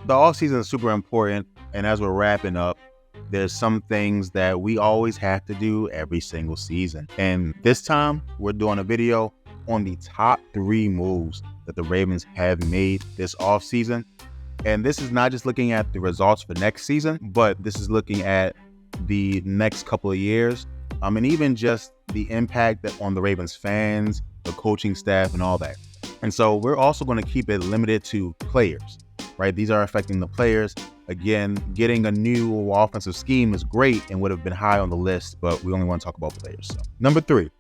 The offseason is super important, and as we're wrapping up, there's some things that we always have to do every single season. And this time, we're doing a video on the top 3 moves that the Ravens have made this offseason. And this is not just looking at the results for next season, but this is looking at the next couple of years, and even just the impact that on the Ravens fans, the coaching staff, and all that. And so we're also going to keep it limited to players, right? These are affecting the players. Again, getting a new offensive scheme is great and would have been high on the list, but we only want to talk about players. So, number 3,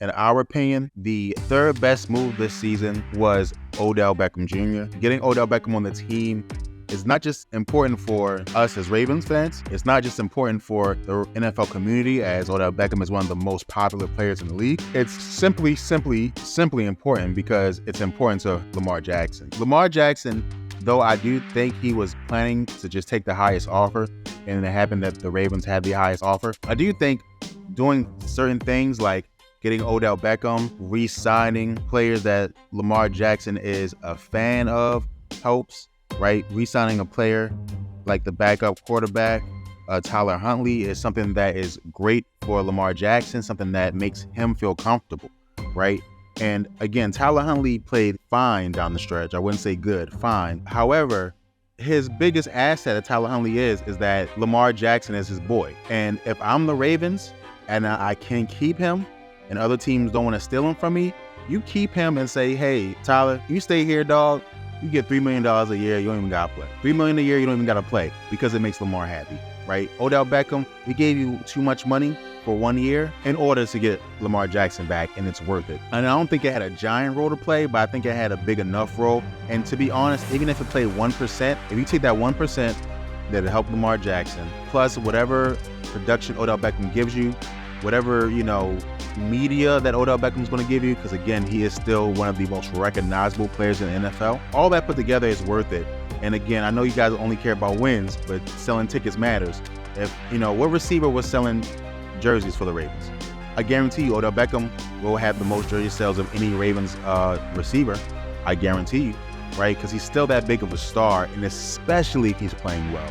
in our opinion, the 3rd best move this season was Odell Beckham Jr. Getting Odell Beckham on the team is not just important for us as Ravens fans. It's not just important for the NFL community, as Odell Beckham is one of the most popular players in the league. It's simply important because it's important to Lamar Jackson. Lamar Jackson, though I do think he was planning to just take the highest offer, and it happened that the Ravens had the highest offer, I do think doing certain things like getting Odell Beckham, re-signing players that Lamar Jackson is a fan of helps, right? Re-signing a player like the backup quarterback, Tyler Huntley, is something that is great for Lamar Jackson, something that makes him feel comfortable, right? And again, Tyler Huntley played fine down the stretch. I wouldn't say good, fine. However, his biggest asset of Tyler Huntley is that Lamar Jackson is his boy. And if I'm the Ravens and I can keep him and other teams don't want to steal him from me, you keep him and say, hey, Tyler, you stay here, dog. You get $3 million a year, you don't even got to play. $3 million a year, you don't even got to play because it makes Lamar happy, right? Odell Beckham, we gave you too much money for 1 year in order to get Lamar Jackson back, and it's worth it. And I don't think it had a giant role to play, but I think it had a big enough role. And to be honest, even if it played 1%, if you take that 1% that'll help Lamar Jackson, plus whatever production Odell Beckham gives you, whatever, media that Odell Beckham's going to give you, because again, he is still one of the most recognizable players in the NFL. All that put together is worth it. And again, I know you guys only care about wins, but selling tickets matters. If, what receiver was selling jerseys for the Ravens? I guarantee you Odell Beckham will have the most jersey sales of any Ravens receiver. I guarantee you, right? Because he's still that big of a star, and especially if he's playing well.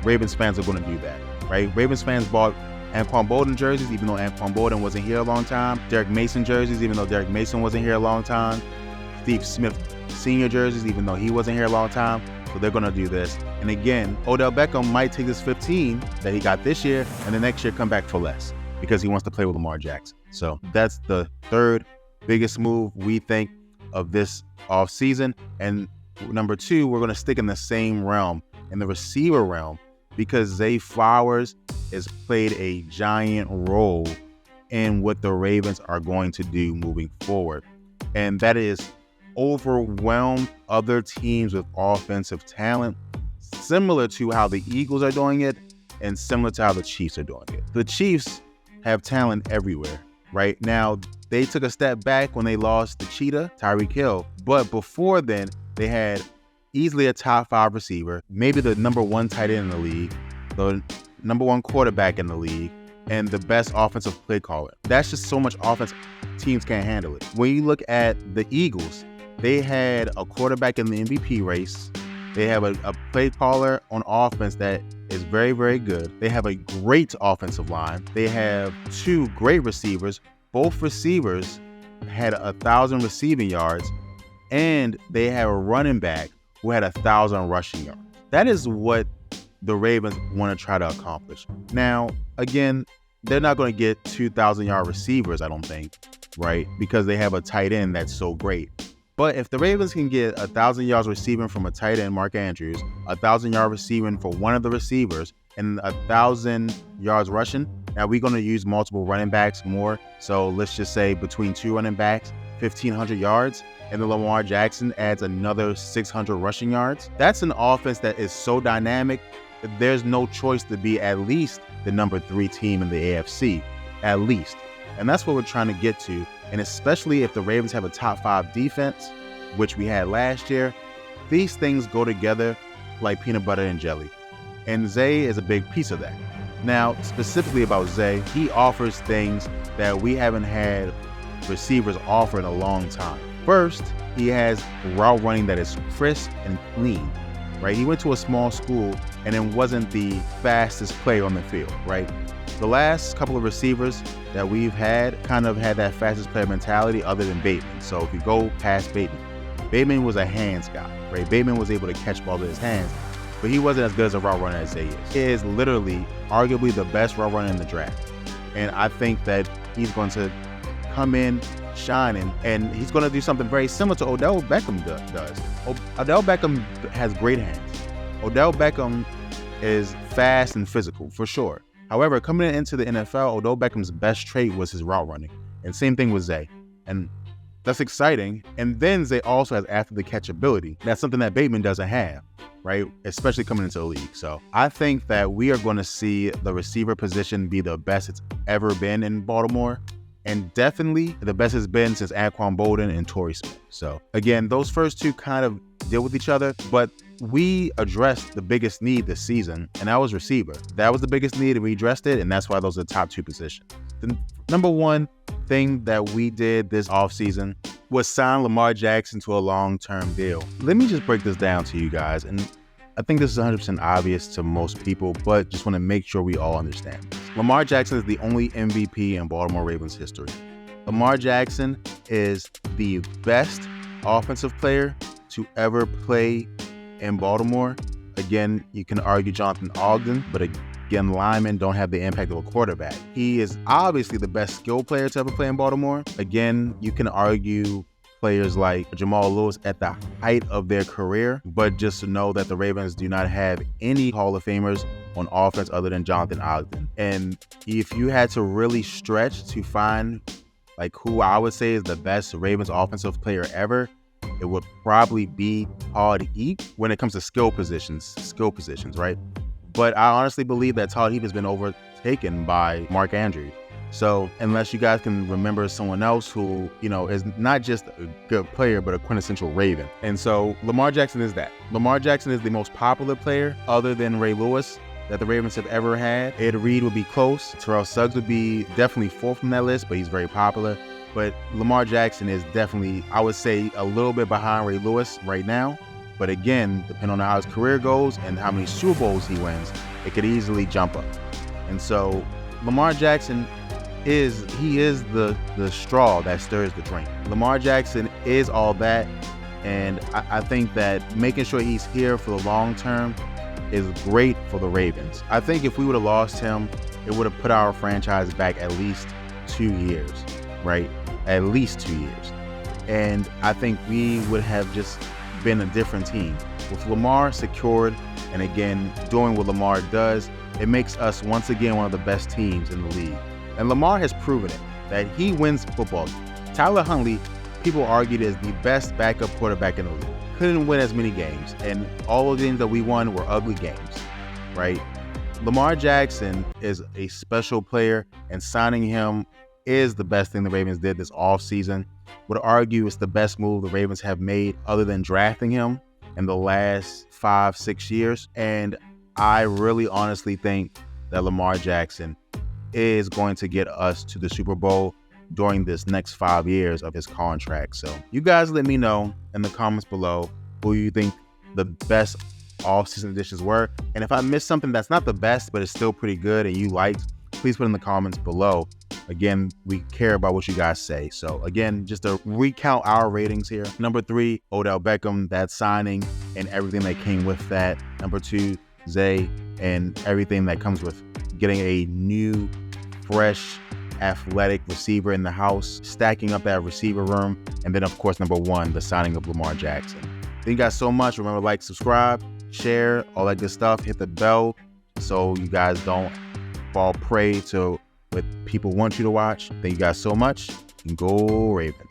Ravens fans are going to do that, right? Ravens fans bought Anquan Boldin jerseys, even though Anquan Boldin wasn't here a long time. Derek Mason jerseys, even though Derek Mason wasn't here a long time. Steve Smith Sr. jerseys, even though he wasn't here a long time. So they're going to do this. And again, Odell Beckham might take this 15 that he got this year and the next year come back for less because he wants to play with Lamar Jackson. So that's the 3rd biggest move we think of this offseason. And number 2, we're going to stick in the same realm, in the receiver realm, because Zay Flowers has played a giant role in what the Ravens are going to do moving forward. And that is overwhelm other teams with offensive talent, similar to how the Eagles are doing it and similar to how the Chiefs are doing it. The Chiefs have talent everywhere. Right now, they took a step back when they lost the cheetah, Tyreek Hill. But before then, they had easily a top 5 receiver, maybe the number 1 tight end in the league, the number 1 quarterback in the league, and the best offensive play caller. That's just so much offense, teams can't handle it. When you look at the Eagles, they had a quarterback in the MVP race. They have a play caller on offense that is very, very good. They have a great offensive line. They have 2 great receivers. Both receivers had 1,000 receiving yards, and they have a running back who had 1,000 rushing yards. That is what the Ravens want to try to accomplish. Now, again, they're not going to get 2,000-yard receivers, I don't think, right? Because they have a tight end that's so great. But if the Ravens can get 1,000 yards receiving from a tight end, Mark Andrews, 1,000-yard receiving for one of the receivers, and 1,000 yards rushing, now we're going to use multiple running backs more. So let's just say between 2 running backs, 1,500 yards, and then Lamar Jackson adds another 600 rushing yards. That's an offense that is so dynamic that there's no choice to be at least the number 3 team in the AFC, at least. And that's what we're trying to get to. And especially if the Ravens have a top 5 defense, which we had last year, these things go together like peanut butter and jelly. And Zay is a big piece of that. Now, specifically about Zay, he offers things that we haven't had receivers offer in a long time. First, he has route running that is crisp and clean. right? He went to a small school and then wasn't the fastest player on the field, right? The last couple of receivers that we've had kind of had that fastest player mentality other than Bateman. So if you go past Bateman was a hands guy, right? Bateman was able to catch balls with his hands, but he wasn't as good as a route runner as Zay is. He is literally arguably the best route runner in the draft. And I think that he's going to come in shining, and he's going to do something very similar to Odell Beckham does. Odell Beckham has great hands. Odell Beckham is fast and physical, for sure. However, coming into the NFL, Odell Beckham's best trait was his route running. And same thing with Zay. And that's exciting. And then Zay also has after the catch ability. That's something that Bateman doesn't have, right? Especially coming into the league. So I think that we are going to see the receiver position be the best it's ever been in Baltimore. And definitely the best it's been since Anquan Bolden and Torrey Smith. So again, those first two kind of deal with each other, but we addressed the biggest need this season, and that was receiver. That was the biggest need, and we addressed it, and that's why those are the top two positions. The number one thing that we did this offseason was sign Lamar Jackson to a long-term deal. Let me just break this down to you guys, and I think this is 100% obvious to most people, but just want to make sure we all understand this. Lamar Jackson is the only MVP in Baltimore Ravens history. Lamar Jackson is the best offensive player to ever play in Baltimore. Again, you can argue Jonathan Ogden, but again, linemen don't have the impact of a quarterback. He is obviously the best skill player to ever play in Baltimore. Again, you can argue players like Jamal Lewis at the height of their career, but just to know that the Ravens do not have any Hall of Famers on offense other than Jonathan Ogden. And if you had to really stretch to find like who I would say is the best Ravens offensive player ever, it would probably be Todd Heap when it comes to skill positions, right? But I honestly believe that Todd Heap has been overtaken by Mark Andrews. So unless you guys can remember someone else who, is not just a good player, but a quintessential Raven. And so Lamar Jackson is that. Lamar Jackson is the most popular player other than Ray Lewis that the Ravens have ever had. Ed Reed would be close. Terrell Suggs would be definitely fourth on that list, but he's very popular. But Lamar Jackson is definitely, I would say, a little bit behind Ray Lewis right now. But again, depending on how his career goes and how many Super Bowls he wins, it could easily jump up. And so Lamar Jackson is the straw that stirs the drink. Lamar Jackson is all that. And I think that making sure he's here for the long term is great for the Ravens. I think if we would have lost him, it would have put our franchise back at least 2 years, right? At least 2 years. And I think we would have just been a different team. With Lamar secured, and again, doing what Lamar does, it makes us once again one of the best teams in the league. And Lamar has proven it, that he wins football. Tyler Huntley, people argued, is the best backup quarterback in the league. Couldn't win as many games, and all the games that we won were ugly games, right? Lamar Jackson is a special player, and signing him is the best thing the Ravens did this offseason. Would argue it's the best move the Ravens have made other than drafting him in the last 5-6 years. And I really honestly think that Lamar Jackson is going to get us to the Super Bowl during this next 5 years of his contract. So you guys let me know in the comments below who you think the best offseason additions were. And if I missed something that's not the best, but it's still pretty good and you liked, please put in the comments below. Again, we care about what you guys say. So again, just to recount our ratings here. Number 3, Odell Beckham, that signing and everything that came with that. Number 2, Zay and everything that comes with getting a new, fresh, athletic receiver in the house, stacking up that receiver room. And then of course, number 1, the signing of Lamar Jackson. Thank you guys so much. Remember, like, subscribe, share, all that good stuff. Hit the bell so you guys don't fall prey to what people want you to watch. Thank you guys so much, and go Ravens.